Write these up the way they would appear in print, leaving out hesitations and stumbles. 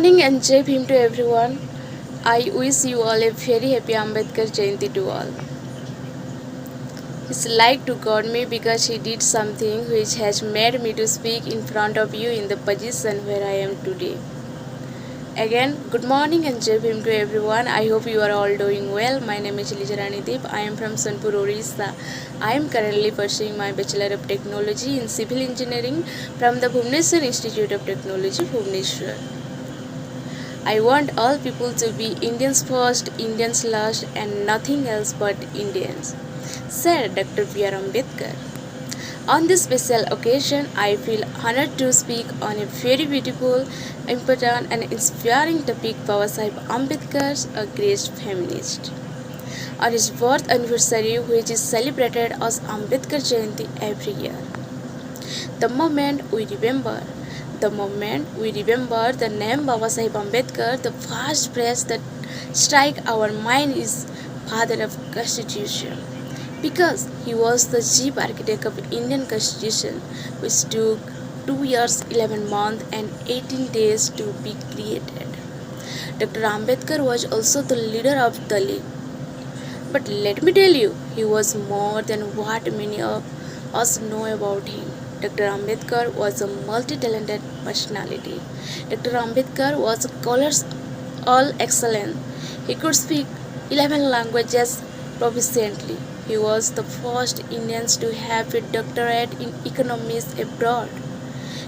morning and Jai Bhim to everyone. I wish you all a very happy Ambedkar Jayanti to all. It's like to God me because he did something which has made me to speak in front of you in the position where I am today. Again, good morning and Jai Bhim to everyone. I hope you are all doing well. My name is Liza. I am from Sonpur, Orissa. I am currently pursuing my Bachelor of Technology in Civil Engineering from the Bhubaneswar Institute of Technology, Bhubaneswar. I want all people to be Indians first, Indians last, and nothing else but Indians, said Dr. B.R. Ambedkar. On this special occasion, I feel honored to speak on a very beautiful, important, and inspiring topic Babasaheb Ambedkar, a great feminist. On his birth anniversary, which is celebrated as Ambedkar Jayanti every year. The moment we remember the name Babasaheb Ambedkar, the first phrase that strikes our mind is Father of Constitution, because he was the chief architect of Indian Constitution, which took 2 years, 11 months, and 18 days to be created. Dr. Ambedkar was also the leader of Dalit. But let me tell you, he was more than what many of us know about him. Dr. Ambedkar was a multi-talented personality. Dr. Ambedkar was scholars all excellent. He could speak 11 languages proficiently. He was the first Indian to have a doctorate in economics abroad.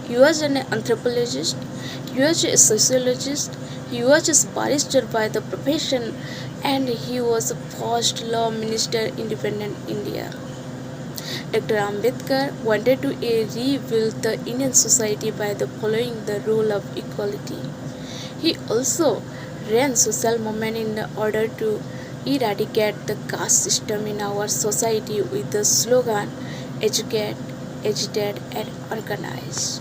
He was an anthropologist, he was a sociologist, he was a barrister by the profession, and he was the first law minister in independent India. Dr. Ambedkar wanted to rebuild the Indian society by following the rule of equality. He also ran social movement in order to eradicate the caste system in our society with the slogan educate, agitate, and organize.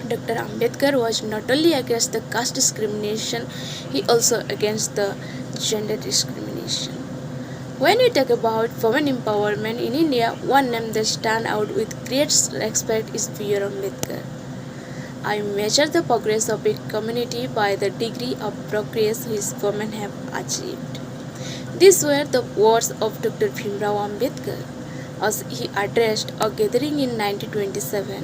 Dr. Ambedkar was not only against the caste discrimination, he also against the gender discrimination. When we talk about women empowerment in India, one name that stands out with great respect is B.R. Ambedkar. I measure the progress of a community by the degree of progress which women have achieved. These were the words of Dr. Bhimrao Ambedkar as he addressed a gathering in 1927.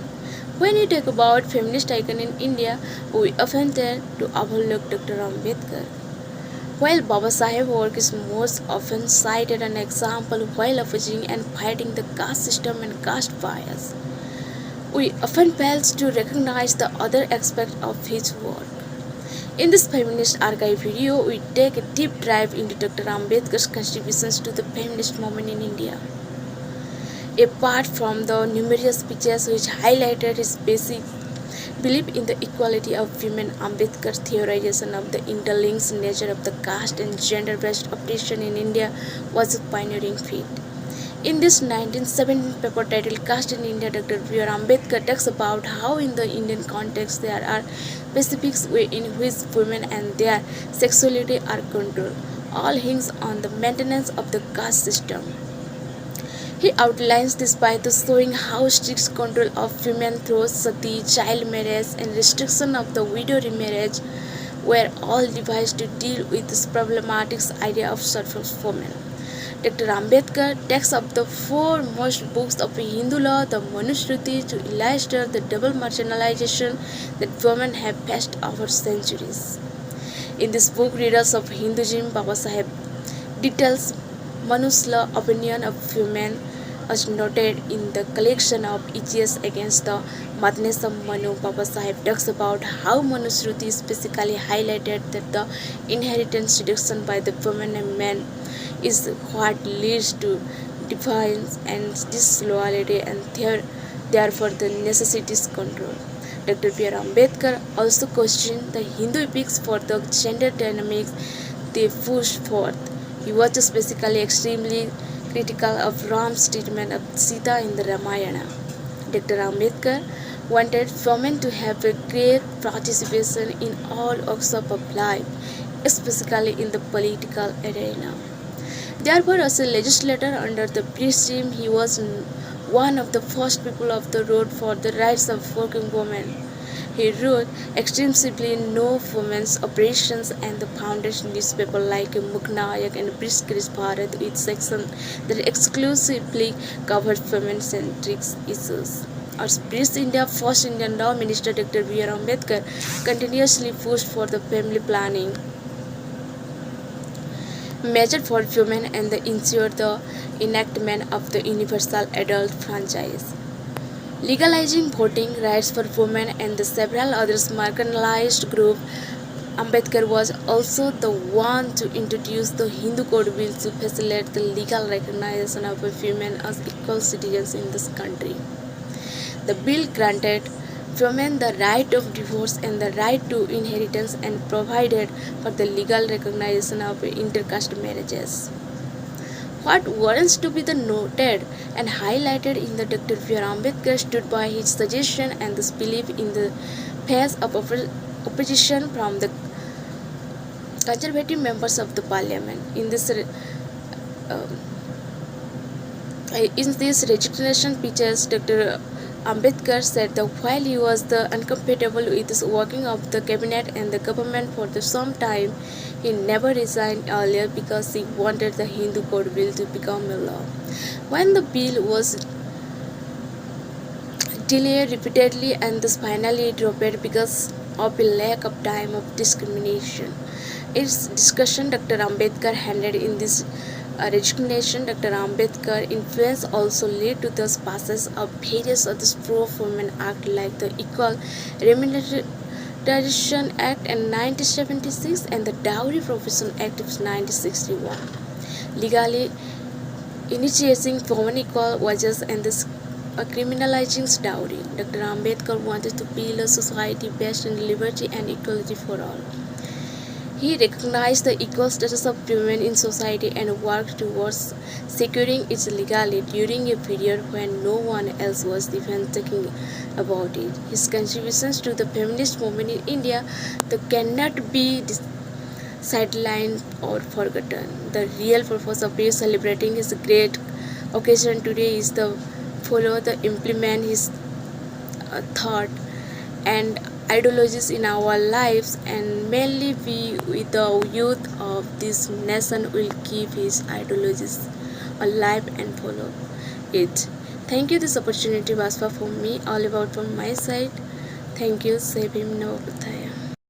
When we talk about feminist icon in India, we often tend to overlook Dr. Ambedkar. While Babasaheb's work is most often cited as an example while opposing and fighting the caste system and caste bias, we often fail to recognize the other aspects of his work. In this Feminist Archive video, we take a deep dive into Dr. Ambedkar's contributions to the feminist movement in India. Apart from the numerous speeches which highlighted his basic belief in the equality of women, Ambedkar's theorization of the interlinked nature of the caste and gender-based oppression in India was a pioneering feat. In this 1917 paper titled Caste in India, Dr. B.R. Ambedkar talks about how in the Indian context there are specific ways in which women and their sexuality are controlled, all hinge on the maintenance of the caste system. He outlines this by showing how strict control of women through sati, child marriage, and restriction of the widow remarriage were all devised to deal with this problematic idea of suffrage women. Dr. Ambedkar takes up the foremost books of Hindu law, the Manusmriti, to illustrate the double marginalization that women have faced over centuries. In this book, readers of Hinduism, Babasaheb details Manu's law opinion of women as noted in the collection of essays against the madness of Manu. Babasaheb talks about how Manusmriti specifically highlighted that the inheritance reduction by the women and men is what leads to defiance and disloyalty and therefore the necessities control. Dr. B.R. Ambedkar also questioned the Hindu epics for the gender dynamics they pushed forth. He was basically extremely critical of Ram's treatment of Sita in the Ramayana. Dr. Ambedkar wanted women to have a great participation in all walks of life, especially in the political arena. Therefore, as a legislator under the British regime, he was one of the first people of the road for the rights of working women. He wrote extensively no women's operations and the foundation newspaper like Muknayak and Briskris Bharat with section that exclusively covered women-centric issues. As British India's first Indian Law Minister Dr. B. R. Ambedkar continuously pushed for the family planning measure for women and ensure the enactment of the universal adult franchise. Legalizing voting rights for women and the several other marginalized groups, Ambedkar was also the one to introduce the Hindu Code Bill to facilitate the legal recognition of women as equal citizens in this country. The bill granted women the right of divorce and the right to inheritance and provided for the legal recognition of intercaste marriages. What warrants to be the noted and highlighted in the Dr. B. R. Ambedkar stood by his suggestion and this belief in the face of opposition from the conservative members of the parliament. In this resignation speeches, Dr. Ambedkar said that while he was uncomfortable with the working of the cabinet and the government for some time, he never resigned earlier because he wanted the Hindu Code Bill to become a law. When the bill was delayed repeatedly and thus finally dropped because of a lack of time of discrimination. Its discussion Dr. Ambedkar handed in this resignation. Dr. Ambedkar influence also led to the passage of various other pro-women acts like the Equal Remuneration Act in 1976 and the Dowry Prohibition Act of 1961. Legally initiating women equal wages and this criminalizing dowry. Dr. Ambedkar wanted to build a society based on liberty and equality for all. He recognized the equal status of women in society and worked towards securing its legality during a period when no one else was even talking about it. His contributions to the feminist movement in India cannot be sidelined or forgotten. The real purpose of celebrating his great occasion today is to follow the implement his thought and ideologies in our lives, and mainly we with the youth of this nation will keep his ideologies alive and follow it. Thank you. This opportunity was for me, all about from my side. Thank you. Save him Navapataya.